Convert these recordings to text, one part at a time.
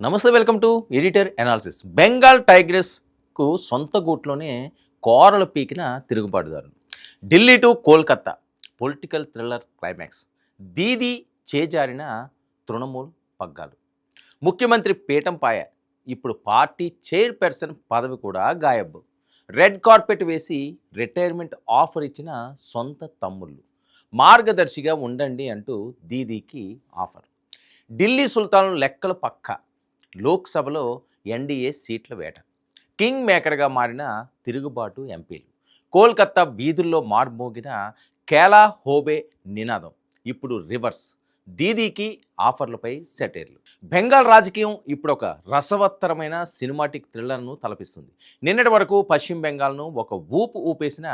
నమస్తే, welcome to editor analysis. Bengal టైగ్రెస్కు సొంత గూట్లోనే కోరలు పీకిన తిరుగుబాటుదారులు. Delhi to Kolkata political thriller climax. Didi చేజారిన తృణమూల్ పగ్గాలు. ముఖ్యమంత్రి పీఠంపాయ, ఇప్పుడు పార్టీ చైర్పర్సన్ పదవి కూడా గాయబ్. రెడ్ కార్పెట్ వేసి రిటైర్మెంట్ ఆఫర్ ఇచ్చిన సొంత తమ్ముళ్ళు. మార్గదర్శిగా ఉండండి అంటూ దీదీకి ఆఫర్. ఢిల్లీ సుల్తాన్ లెక్కలు పక్కా. లోక్సభలో ఎన్డీఏ సీట్ల వేట. కింగ్ మేకర్గా మారిన తిరుగుబాటు ఎంపీలు. కోల్కతా వీధుల్లో మార్మోగిన కేలా హోబే నినాదం ఇప్పుడు రివర్స్. దీదీకి ఆఫర్లపై సెటైర్లు. బెంగాల్ రాజకీయం ఇప్పుడు ఒక రసవత్తరమైన సినిమాటిక్ థ్రిల్లర్ను తలపిస్తుంది. నిన్నటి వరకు పశ్చిమ బెంగాల్ను ఒక ఊపు ఊపేసిన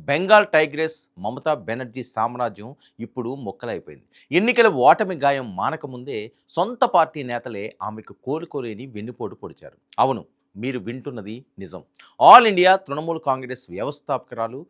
బెంగాల్ టైగ్రెస్ మమతా బెనర్జీ సామ్రాజ్యం ఇప్పుడు మొక్కలైపోయింది. ఎన్నికల ఓటమి గాయం మానకముందే సొంత పార్టీ నేతలే ఆమెకు కోలుకోలేని వెన్నుపోటు పొడిచారు. అవును, మీరు వింటున్నది నిజం. ఆల్ ఇండియా తృణమూల్ కాంగ్రెస్ వ్యవస్థాపకురాలు,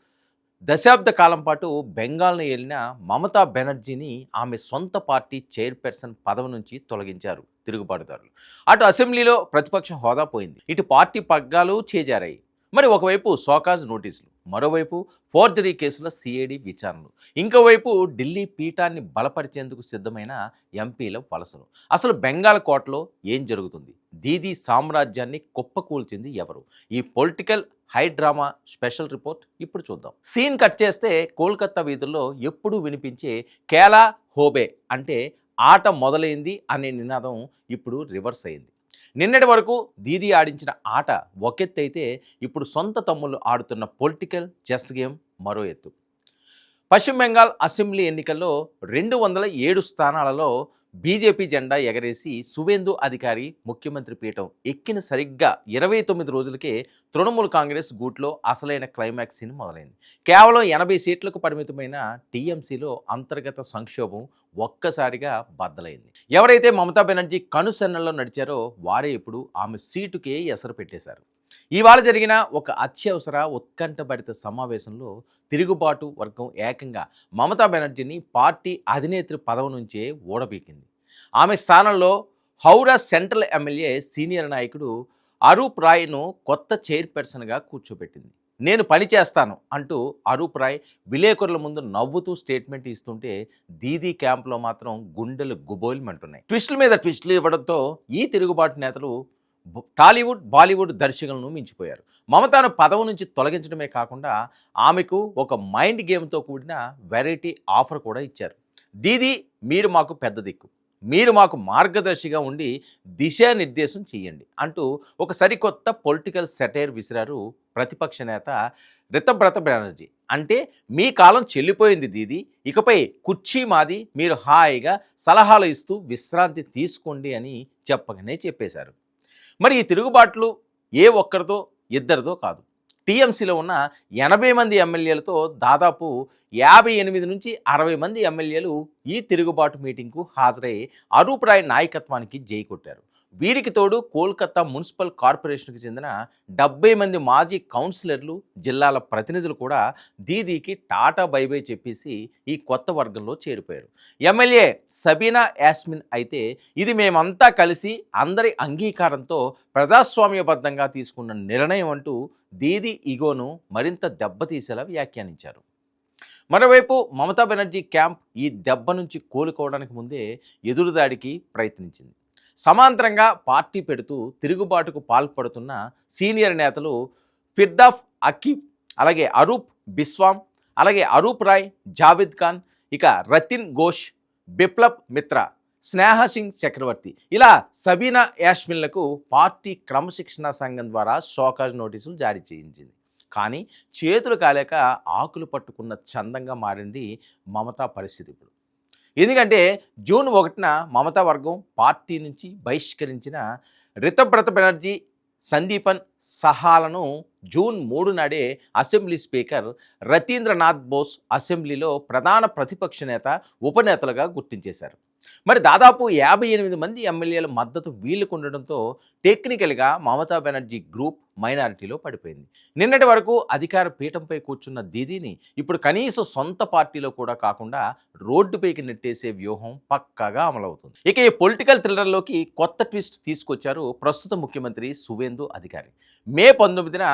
దశాబ్ద కాలం పాటు బెంగాల్ను ఏలిన మమతా బెనర్జీని ఆమె సొంత పార్టీ చైర్పర్సన్ పదవి నుంచి తొలగించారు తిరుగుబాటుదారులు. అటు అసెంబ్లీలో ప్రతిపక్ష హోదా పోయింది, ఇటు పార్టీ పగ్గాలు చేజారాయి. మరి ఒకవైపు సోకాజ్ నోటీసులు, మరోవైపు ఫోర్జరీ కేసుల సిఐడి విచారణలు, ఇంకోవైపు ఢిల్లీ పీఠాన్ని బలపరిచేందుకు సిద్ధమైన ఎంపీల వలసలు. అసలు బెంగాల్ కోటలో ఏం జరుగుతుంది? దీదీ సామ్రాజ్యాన్ని కుప్పకూల్చింది ఎవరు? ఈ political high drama special report ఇప్పుడు చూద్దాం. సీన్ కట్ చేస్తే కోల్కతా వీధుల్లో ఎప్పుడూ వినిపించే కేలా హోబే అంటే ఆట మొదలైంది అనే నినాదం ఇప్పుడు రివర్స్ అయింది. నిన్నటి వరకు దీదీ ఆడించిన ఆట ఒకెత్తైతే ఇప్పుడు సొంత తమ్ముళ్ళు ఆడుతున్న పొలిటికల్ చెస్ గేమ్ మరో ఎత్తు. పశ్చిమ బెంగాల్ అసెంబ్లీ ఎన్నికల్లో 207 స్థానాలలో బీజేపీ జెండా ఎగరేసి సువేందు అధికారి ముఖ్యమంత్రి పీఠం ఎక్కిన సరిగ్గా 29 రోజులకే తృణమూల్ కాంగ్రెస్ గూట్లో అసలైన క్లైమాక్స్ సీన్ మొదలైంది. కేవలం 80 సీట్లకు పరిమితమైన టీఎంసీలో అంతర్గత సంక్షోభం ఒక్కసారిగా బద్దలైంది. ఎవరైతే మమతా బెనర్జీ కనుసన్నల్లో నడిచారో వారే ఇప్పుడు ఆమె సీటుకే ఎసరు పెట్టేశారు. ఇవాళ జరిగిన ఒక అత్యవసర ఉత్కంఠభరిత సమావేశంలో తిరుగుబాటు వర్గం ఏకంగా మమతా బెనర్జీని పార్టీ అధినేత్రి పదవి నుంచే ఊడబీకింది. ఆమె స్థానంలో హౌరా సెంట్రల్ ఎమ్మెల్యే సీనియర్ నాయకుడు అరూప్ రాయ్ను కొత్త చైర్పర్సన్గా కూర్చోబెట్టింది. నేను పని చేస్తాను అంటూ అరూప్ రాయ్ విలేకరుల ముందు నవ్వుతూ స్టేట్మెంట్ ఇస్తుంటే దీదీ క్యాంప్లో మాత్రం గుండెలు గుబోల్మంటున్నాయి. ట్విస్టుల మీద ట్విస్టులు ఇవ్వడంతో ఈ తిరుగుబాటు నేతలు టాలీవుడ్, బాలీవుడ్ దర్శకులను మించిపోయారు. మమతాను పదవి నుంచి తొలగించడమే కాకుండా ఆమెకు ఒక మైండ్ గేమ్తో కూడిన వెరైటీ ఆఫర్ కూడా ఇచ్చారు. దీదీ, మీరు మాకు పెద్ద దిక్కు, మీరు మాకు మార్గదర్శిగా ఉండి దిశానిర్దేశం చేయండి అంటూ ఒక సరికొత్త పొలిటికల్ సెటైర్ విసిరారు ప్రతిపక్ష నేత రితబ్రత బెనర్జీ. అంటే మీ కాలం చెల్లిపోయింది దీదీ, ఇకపై కుర్చీ మాది, మీరు హాయిగా సలహాలు ఇస్తూ విశ్రాంతి తీసుకోండి అని చెప్పగానే చెప్పేశారు. మరి ఈ తిరుగుబాట్లు ఏ ఒక్కరితో ఇద్దరితో కాదు. టీఎంసీలో ఉన్న 80 మంది ఎమ్మెల్యేలతో దాదాపు 58 నుంచి 60 మంది ఎమ్మెల్యేలు ఈ తిరుగుబాటు మీటింగ్కు హాజరై అరూప్ రాయ్ నాయకత్వానికి జై కొట్టారు. వీరికి తోడు కోల్కతా మున్సిపల్ కార్పొరేషన్కి చెందిన 70 మంది మాజీ కౌన్సిలర్లు, జిల్లాల ప్రతినిధులు కూడా దీదీకి టాటా బైబై చెప్పేసి ఈ కొత్త వర్గంలో చేరిపోయారు. ఎమ్మెల్యే సబీనా యాస్మిన్ అయితే ఇది మేమంతా కలిసి అందరి అంగీకారంతో ప్రజాస్వామ్యబద్ధంగా తీసుకున్న నిర్ణయం అంటూ దీదీ ఈగోను మరింత దెబ్బతీసేలా వ్యాఖ్యానించారు. మరోవైపు మమతా బెనర్జీ క్యాంప్ ఈ దెబ్బ నుంచి కోలుకోవడానికి ముందే ఎదురుదాడికి ప్రయత్నించింది. సమాంతరంగా పార్టీ పెడుతూ తిరుగుబాటుకు పాల్పడుతున్న సీనియర్ నేతలు ఫిర్దాఫ్ అకీబ్, అలాగే అరూప్ బిస్వామ్, అలాగే అరూప్ రాయ్, జావేద్ ఖాన్, ఇక రతిన్ ఘోష్, బిప్లబ్ మిత్రా, స్నేహ సింగ్ చక్రవర్తి, ఇలా సబీనా యాస్మిన్లకు పార్టీ క్రమశిక్షణా సంఘం ద్వారా షోకాజ్ నోటీసులు జారీ చేయించింది. కానీ చేతులు కాలేక ఆకులు పట్టుకున్న చందంగా మారింది మమతా పరిస్థితి ఇప్పుడు. ఎందుకంటే జూన్ 1న మమతా వర్గం పార్టీ నుంచి బహిష్కరించిన రితబ్రత బెనర్జీ, సందీపన్ సహాలను జూన్ 3 నాడే అసెంబ్లీ స్పీకర్ రతీంద్రనాథ్ బోస్ అసెంబ్లీలో ప్రధాన ప్రతిపక్ష నేత, ఉపనేతలుగా గుర్తించేశారు. మరి దాదాపు 58 మంది ఎమ్మెల్యేల మద్దతు వీళ్ళకు ఉండడంతో టెక్నికల్గా మమతా బెనర్జీ గ్రూప్ మైనారిటీలో పడిపోయింది. నిన్నటి వరకు అధికార పీఠంపై కూర్చున్న దీదీని ఇప్పుడు కనీసం సొంత పార్టీలో కూడా కాకుండా రోడ్డుపైకి నెట్టేసే వ్యూహం పక్కాగా అమలవుతుంది. ఇక ఈ పొలిటికల్ థ్రిల్లర్లోకి కొత్త ట్విస్ట్ తీసుకొచ్చారు ప్రస్తుత ముఖ్యమంత్రి సువేందు అధికారి. మే 19న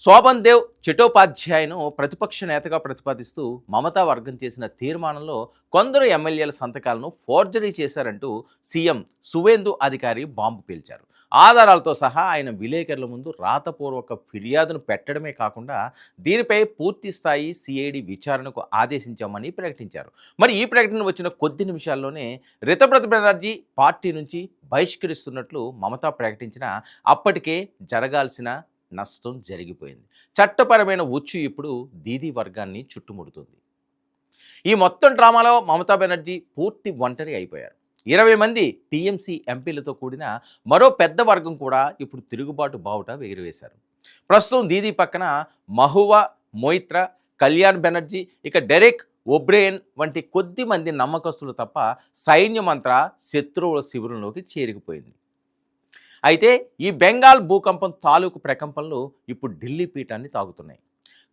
శోభన్ దేవ్ చటోపాధ్యాయను ప్రతిపక్ష నేతగా ప్రతిపాదిస్తూ మమతా వర్గం చేసిన తీర్మానంలో కొందరు ఎమ్మెల్యేల సంతకాలను ఫోర్జరీ చేశారంటూ సీఎం సువేందు అధికారి బాంబు పేల్చారు. ఆధారాలతో సహా ఆయన విలేకరుల ముందు రాతపూర్వక ఫిర్యాదును పెట్టడమే కాకుండా దీనిపై పూర్తి స్థాయి సిఐడి విచారణకు ఆదేశించామని ప్రకటించారు. మరి ఈ ప్రకటన వచ్చిన కొద్ది నిమిషాల్లోనే రితబ్రత బెనర్జీ పార్టీ నుంచి బహిష్కరిస్తున్నట్లు మమతా ప్రకటించిన అప్పటికే జరగాల్సిన నష్టం జరిగిపోయింది. చట్టపరమైన ఉచ్చు ఇప్పుడు దీదీ వర్గాన్ని చుట్టుముడుతుంది. ఈ మొత్తం డ్రామాలో మమతా బెనర్జీ పూర్తి ఒంటరి అయిపోయారు. 20 మంది టీఎంసీ ఎంపీలతో కూడిన మరో పెద్ద వర్గం కూడా ఇప్పుడు తిరుగుబాటు బావుట ఎగురవేశారు. ప్రస్తుతం దీదీ పక్కన మహువా మొయిత్రా, కళ్యాణ్ బెనర్జీ, ఇక డెరెక్ ఒబ్రేయన్ వంటి కొద్ది మంది నమ్మకస్తులు తప్ప సైన్యమంతా శత్రువుల శిబిరంలోకి చేరికిపోయింది. అయితే ఈ బెంగాల్ భూకంపం తాలూకు ప్రకంపనలు ఇప్పుడు ఢిల్లీ పీఠాన్ని తాగుతున్నాయి.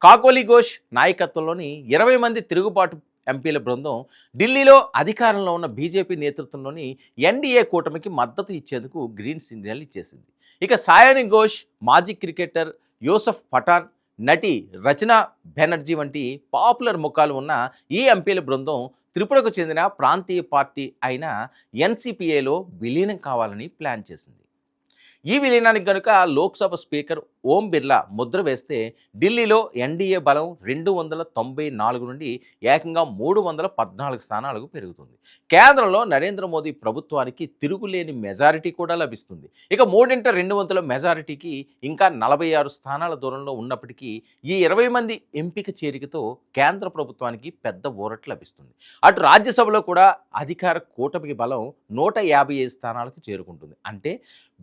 కాకోలి ఘోష్ నాయకత్వంలోని 20 మంది తిరుగుబాటు ఎంపీల బృందం ఢిల్లీలో అధికారంలో ఉన్న బీజేపీ నేతృత్వంలోని ఎన్డీఏ కూటమికి మద్దతు ఇచ్చేందుకు గ్రీన్ సిగ్నల్ ఇచ్చేసింది. ఇక సాయాని ఘోష్, మాజీ క్రికెటర్ యూసఫ్ పఠాన్, నటి రచనా బెనర్జీ వంటి పాపులర్ ముఖాలు ఉన్న ఈ ఎంపీల బృందం త్రిపురకు చెందిన ప్రాంతీయ పార్టీ అయిన ఎన్సీపీఏలో విలీనం కావాలని ప్లాన్ చేసింది. ఈ విలీనానికి కనుక లోక్సభ స్పీకర్ ఓం బిర్లా ముద్ర వేస్తే ఢిల్లీలో ఎన్డీఏ బలం 294 నుండి ఏకంగా 314 స్థానాలకు పెరుగుతుంది. కేంద్రంలో నరేంద్ర మోదీ ప్రభుత్వానికి తిరుగులేని మెజారిటీ కూడా లభిస్తుంది. ఇక 3/2 మెజారిటీకి ఇంకా 46 స్థానాల దూరంలో ఉన్నప్పటికీ ఈ 20 మంది ఎంపిక చేరికతో కేంద్ర ప్రభుత్వానికి పెద్ద ఊరట లభిస్తుంది. అటు రాజ్యసభలో కూడా అధికార కూటమికి బలం 155 స్థానాలకు చేరుకుంటుంది. అంటే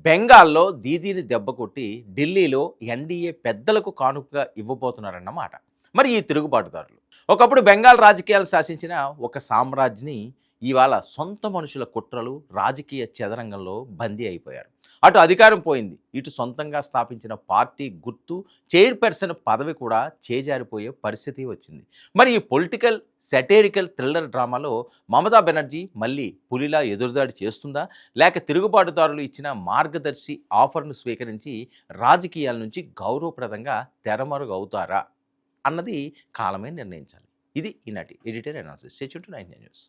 బెంగాల్లో దీదీని దెబ్బకొట్టి ఢిల్లీలో ఎన్డీఏ పెద్దలకు కానుకగా ఇవ్వబోతున్నారన్నమాట. మరి ఈ తిరుగుబాటుదారులు ఒకప్పుడు బెంగాల్ రాజకీయాలు శాసించిన ఒక సామ్రాజ్యాన్ని ఇవాళ సొంత మనుషుల కుట్రలు రాజకీయ చదరంగంలో బందీ అయిపోయారు. అటు అధికారం పోయింది, ఇటు సొంతంగా స్థాపించిన పార్టీ గుర్తు, చైర్పర్సన్ పదవి కూడా చేజారిపోయే పరిస్థితి వచ్చింది. మరి ఈ పొలిటికల్ సెటేరికల్ థ్రిల్లర్ డ్రామాలో మమతా బెనర్జీ మళ్ళీ పులిలా ఎదురుదాడి చేస్తుందా, లేక తిరుగుబాటుదారులు ఇచ్చిన మార్గదర్శి ఆఫర్ను స్వీకరించి రాజకీయాల నుంచి గౌరవప్రదంగా తెరమరుగు అవుతారా అన్నది కాలమే నిర్ణయించాలి. ఇది ఈనాటి editor analysis. Stay tuned to 9 news.